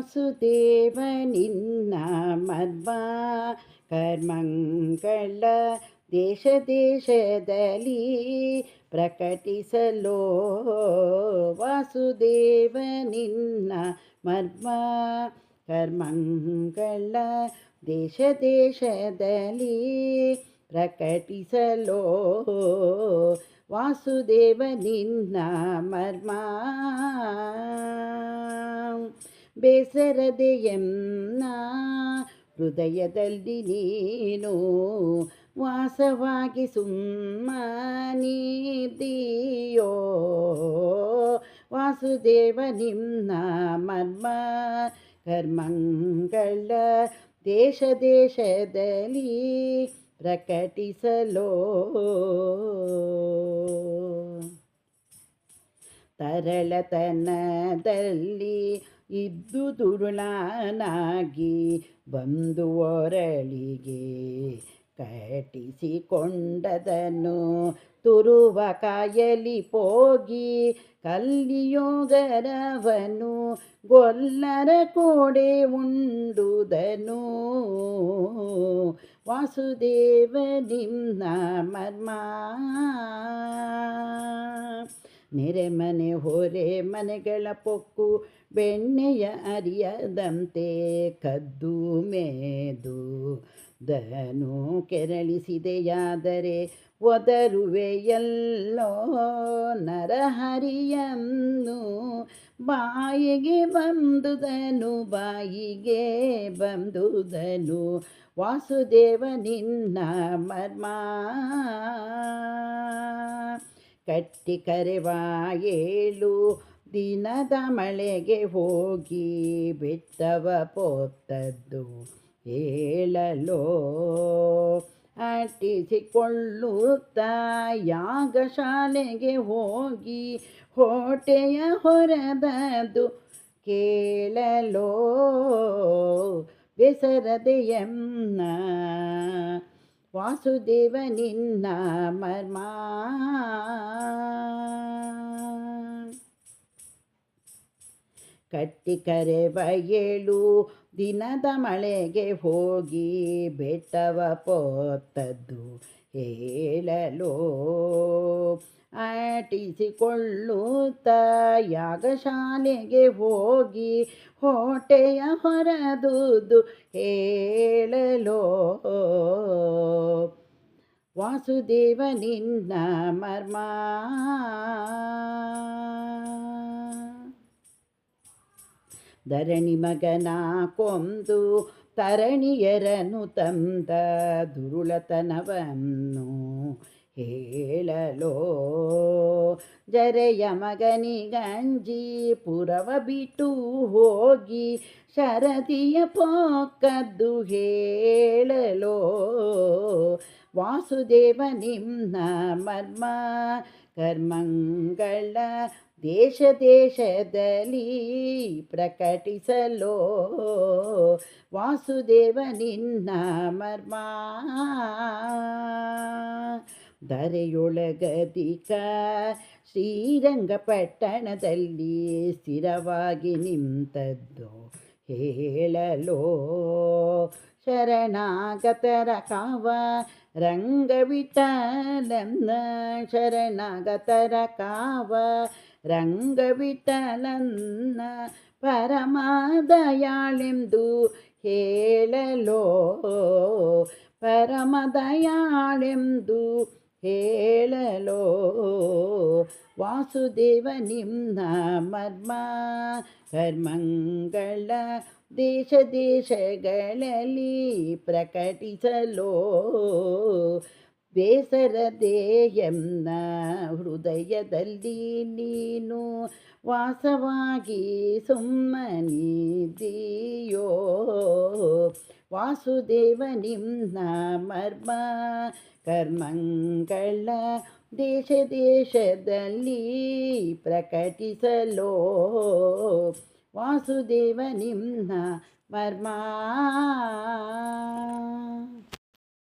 ವಾಸುದೇವ ನಿನ್ನ ಮರ್ಮ ಕರ್ಮಗಳ ದೇಶ ದೇಶದಲ್ಲಿ ಪ್ರಕಟಿಸಲೋ ವಾಸುದೇವ ನಿನ್ನ ಮರ್ಮ ಕರ್ಮಗಳ ದೇಶ ದೇಶದಲ್ಲಿ ಪ್ರಕಟಿಸಲೋ ವಾಸುದೇವ ನಿನ್ನ ಮರ್ಮ ಬೇಸರದೆಯನ್ನ ಹೃದಯದಲ್ಲಿ ನೀನು ವಾಸವಾಗಿ ಸುಮ್ಮನಿದ್ದೀಯೋ ವಾಸುದೇವ ನಿನ್ನ ಮರ್ಮ ಕರ್ಮಗಳ ದೇಶ ದೇಶದಲ್ಲಿ ಪ್ರಕಟಿಸಲೋ ತರಳತನದಲ್ಲಿ ಇದ್ದು ದುರುಳನಾಗಿ ಬಂದು ಒರಳಿಗೆ ಕಟ್ಟಿಸಿಕೊಂಡದನ್ನು ತುರುವ ಕಾಯಲಿ ಪೋಗಿ ಕಲ್ಲಿಯೋಗರವನು ಗೊಲ್ಲರ ಕೋಡೆ ಉಂಡುದನು ವಾಸುದೇವ ನಿನ್ನ ಮರ್ಮ ನೆರೆಮನೆ ಹೊರೆ ಮನೆಗಳ ಪೊಕ್ಕು ಬೆಣ್ಣೆಯ ಅರಿಯದಂತೆ ಕದ್ದು ಮೇದು ದನು ಕೆರಳಿಸಿದೆಯಾದರೆ ಒದರುವೆಯಲ್ಲೋ ನರಹರಿಯನ್ನು ಬಾಯಿಗೆ ಬಂದುದನು ವಾಸುದೇವ ನಿನ್ನ ಮರ್ಮ ಕಟ್ಟಿ ಕರೆವ 7 ದಿನದ ಮಳೆಗೆ ಹೋಗಿ ಬೆಟ್ಟವ ಪೊತ್ತದ್ದು ಹೇಳಲೋ ಅಟ್ಟಿಸಿಕೊಳ್ಳುತ್ತಾ ಯಾಗಶಾಲೆಗೆ ಹೋಗಿ ಹೊಟ್ಟೆಯ ಹೊರದದ್ದು ಕೇಳಲೋ ಬೇಸರದೆಯನ್ನ ವಾಸುದೇವ ನಿನ್ನ ಮರ್ಮ ಕಟ್ಟಿ ಕರೆವ 7 ದಿನದ ಮಳೆಗೆ ಹೋಗಿ ಬೆಟ್ಟವ ಪೊತ್ತದ್ದು ಹೇಳಲೋ ಆಟಿಸಿಕೊಳ್ಳುತ್ತಾ ಯಾಗಶಾಲೆಗೆ ಹೋಗಿ ಹೊಟ್ಟೆಯ ಹೊರದುದು ಹೇಳಲೋ ವಾಸುದೇವ ನಿನ್ನ ಮರ್ಮ ಧರಣಿ ಮಗನ ಕೊಂದು ತರಣಿಯರನು ತಂದ ದುರುಳತನವನ್ನು ಹೇಳಲೋ ಜರೆಯ ಮಗನಿಗಂಜಿ ಪುರವ ಬಿಟ್ಟು ಹೋಗಿ ಶರದಿಯ ಪೊಕ್ಕದ್ದು ಹೇಳಲೋ ವಾಸುದೇವ ನಿನ್ನ ಮರ್ಮ ಕರ್ಮಗಳ ದೇಶ ದೇಶದಲ್ಲಿ ಪ್ರಕಟಿಸಲೋ ವಾಸುದೇವ ನಿನ್ನ ಮರ್ಮ ಧರೆಯೊಳಗದಿಕ ಶ್ರೀರಂಗಪಟ್ಟಣದಲ್ಲಿ ಸ್ಥಿರವಾಗಿ ನಿಂತದ್ದು ಹೇಳಲೋ ಶರಣಾಗತರ ಕಾವ ರಂಗವಿಠಲನ್ನ ಶರಣಾಗತರ ಕಾವ ರಂಗವಿಠಲನ್ನ ಪರಮದಯಾಳೆಂದು ಹೇಳಲೋ ಪರಮದಯಾಳೆಂದು ಹೇಳಲೋ ವಾಸುದೇವ ನಿನ್ನ ಮರ್ಮ ಕರ್ಮಗಳ ದೇಶ ದೇಶಗಳಲ್ಲಿ ಪ್ರಕಟಿಸಲೋ ಬೇಸರದೆಯನ್ನ ಹೃದಯದಲ್ಲಿ ನೀನು ವಾಸವಾಗಿ ಸುಮ್ಮನಿದ್ದೀಯೋ ವಾಸುದೇವ ನಿನ್ನ ಮರ್ಮ ಕರ್ಮಗಳ ದೇಶ ದೇಶದಲ್ಲಿ ಪ್ರಕಟಿಸಲೋ ವಾಸುದೇವ ನಿನ್ನ ಮರ್ಮ